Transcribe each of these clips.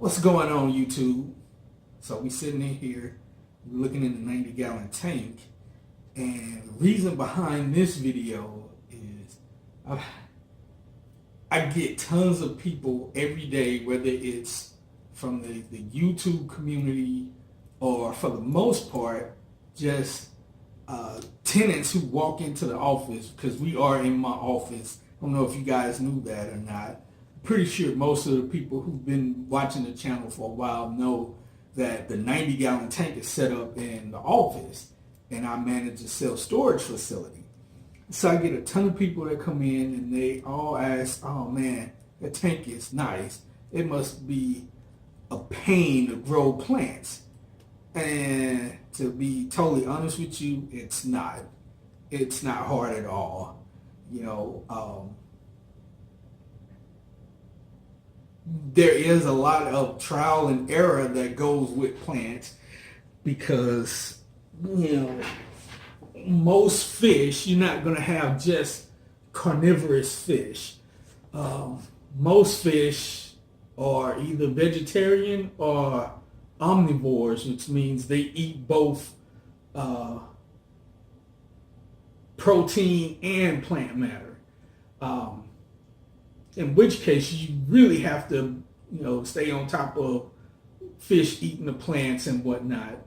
What's going on, YouTube? So we sitting in here looking in the 90-gallon tank, and the reason behind this video is I, I get tons of people every day, whether it's from the YouTube community or for the most part just tenants who walk into the office, because we are in my office. I don't know if you guys knew that or not. Pretty sure most of the people who've been watching the channel for a while know that the 90-gallon tank is set up in the office, and I manage a self-storage facility. So I get a ton of people that come in and they all ask, oh man, the tank is nice. It must be a pain to grow plants. And to be totally honest with you, it's not. It's not hard at all. There is a lot of trial and error that goes with plants because, most fish, you're not going to have just carnivorous fish. Most fish are either vegetarian or omnivores, which means they eat both protein and plant matter. In which case you really have to, stay on top of fish eating the plants and whatnot.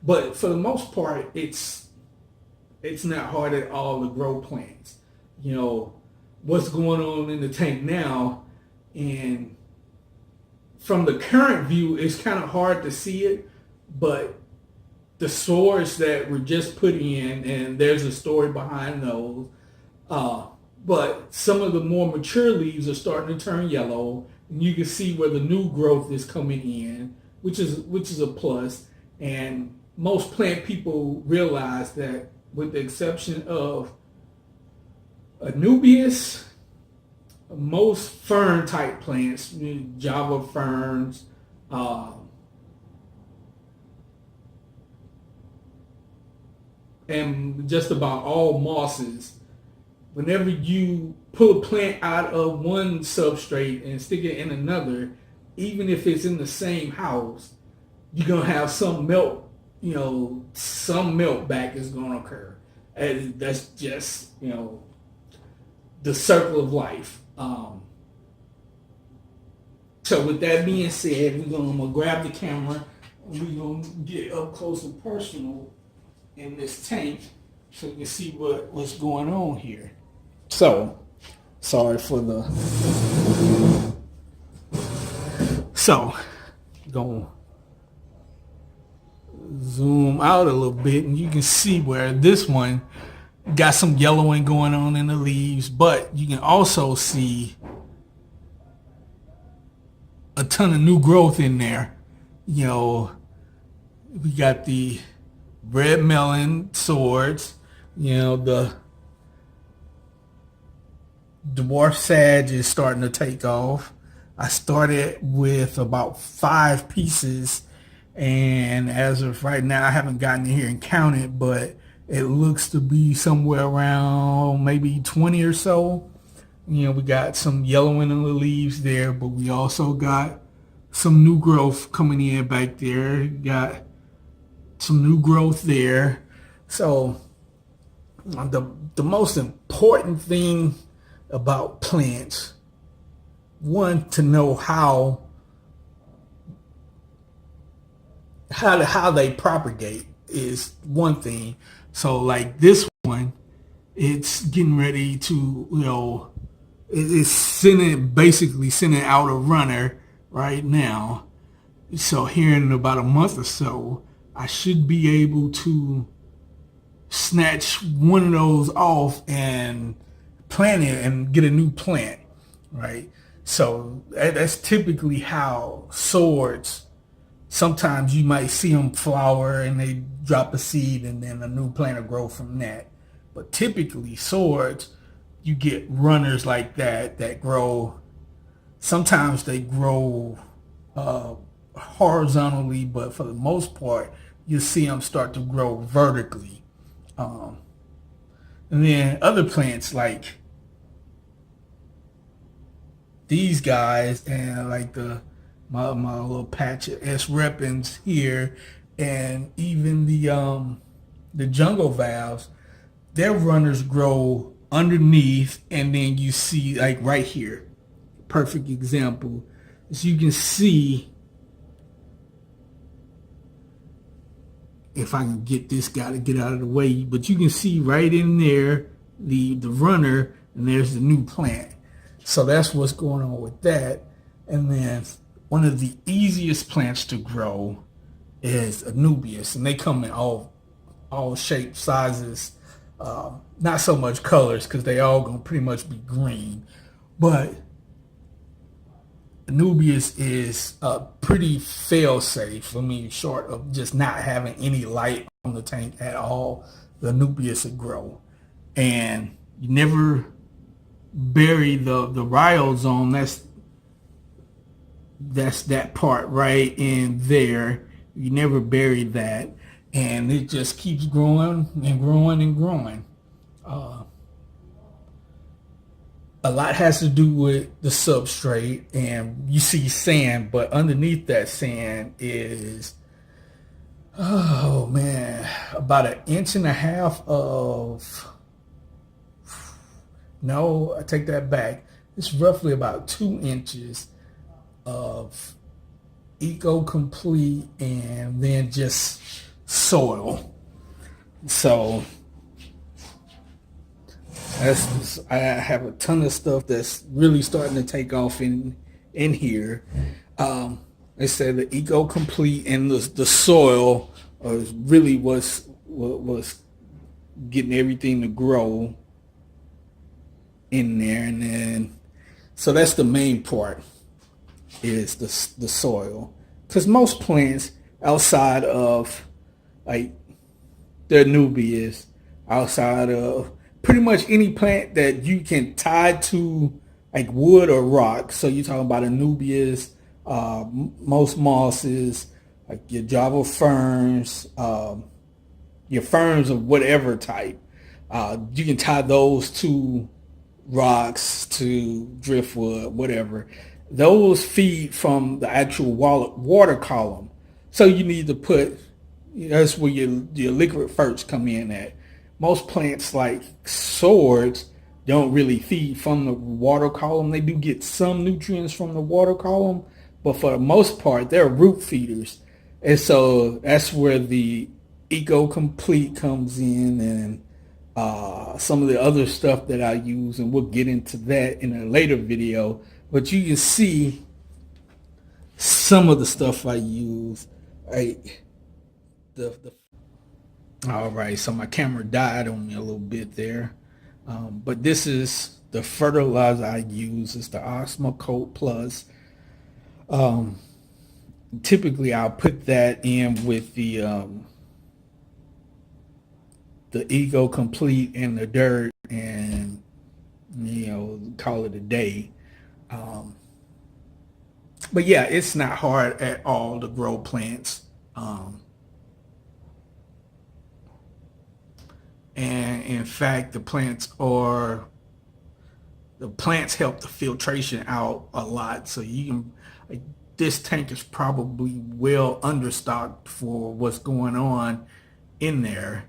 But for the most part, it's not hard at all to grow plants. What's going on in the tank now, and from the current view, it's kind of hard to see it, but the source that we're just putting in, and there's a story behind those, but some of the more mature leaves are starting to turn yellow, and you can see where the new growth is coming in, which is a plus. And most plant people realize that, with the exception of Anubias, most fern type plants, Java ferns, and just about all mosses, whenever you pull a plant out of one substrate and stick it in another, even if it's in the same house, you're going to have some melt, some melt back is going to occur. And that's just, the circle of life. So with that being said, I'm going to grab the camera and we're going to get up close and personal in this tank so you can see what's going on here. So, sorry for the... So, going to zoom out a little bit and you can see where this one got some yellowing going on in the leaves, but you can also see a ton of new growth in there. We got the red melon swords, the dwarf sage is starting to take off. I started with about 5 pieces, and as of right now, I haven't gotten in here and counted, but it looks to be somewhere around maybe 20 or so. We got some yellowing in the leaves there, but we also got some new growth coming in back there. Got some new growth there. So the most important thing about plants, one, to know how they propagate is one thing. So like this one, it's getting ready to, it's basically sending out a runner right now. So here in about a month or so, I should be able to snatch one of those off and plant it and get a new plant, right? So that's typically how swords, sometimes you might see them flower and they drop a seed and then a new plant will grow from that. But typically swords, you get runners like that grow, sometimes they grow horizontally, but for the most part, you see them start to grow vertically. And then other plants like these guys and like my little patch of S. repens here, and even the jungle valves, their runners grow underneath, and then you see like right here, perfect example. As you can see, if I can get this guy to get out of the way, but you can see right in there the runner, and there's the new plant. So that's what's going on with that. And then one of the easiest plants to grow is Anubias, and they come in all shapes, sizes, not so much colors because they all gonna pretty much be green, but Anubias is pretty fail-safe. I mean, short of just not having any light on the tank at all, the Anubias will grow. And you never bury the rhizome. That's that part right in there. You never bury that, and it just keeps growing and growing and growing. A lot has to do with the substrate, and you see sand, but underneath that sand is, oh man, about 1.5 inches of, no, I take that back. It's roughly about 2 inches of Eco Complete, and then just soil. So I have a ton of stuff that's really starting to take off in here. They said the Eco Complete and the soil really was getting everything to grow in there. And then so that's the main part, is the soil, because most plants outside of like their Anubias, outside of pretty much any plant that you can tie to like wood or rock. So you're talking about Anubias, most mosses, like your Java ferns, your ferns of whatever type. You can tie those to rocks, to driftwood, whatever. Those feed from the actual water column. So you need to put, that's where your liquid ferts come in at. Most plants like swords don't really feed from the water column. They do get some nutrients from the water column, but for the most part, they're root feeders. And so that's where the Eco Complete comes in, and some of the other stuff that I use, and we'll get into that in a later video. But you can see some of the stuff I use. All right, so my camera died on me a little bit there. But this is the fertilizer I use. It's the Osmocote Plus. Typically, I'll put that in with the Eco Complete and the dirt, and call it a day. But yeah, it's not hard at all to grow plants. And in fact, the plants help the filtration out a lot. So you can, like, this tank is probably well understocked for what's going on in there.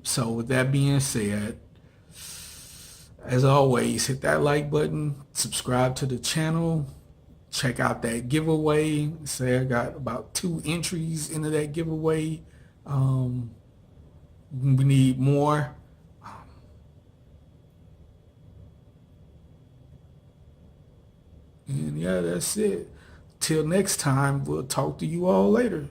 So with that being said, as always, hit that like button, subscribe to the channel, check out that giveaway. Say I got about 2 entries into that giveaway. We need more. And yeah, that's it. Till next time, we'll talk to you all later.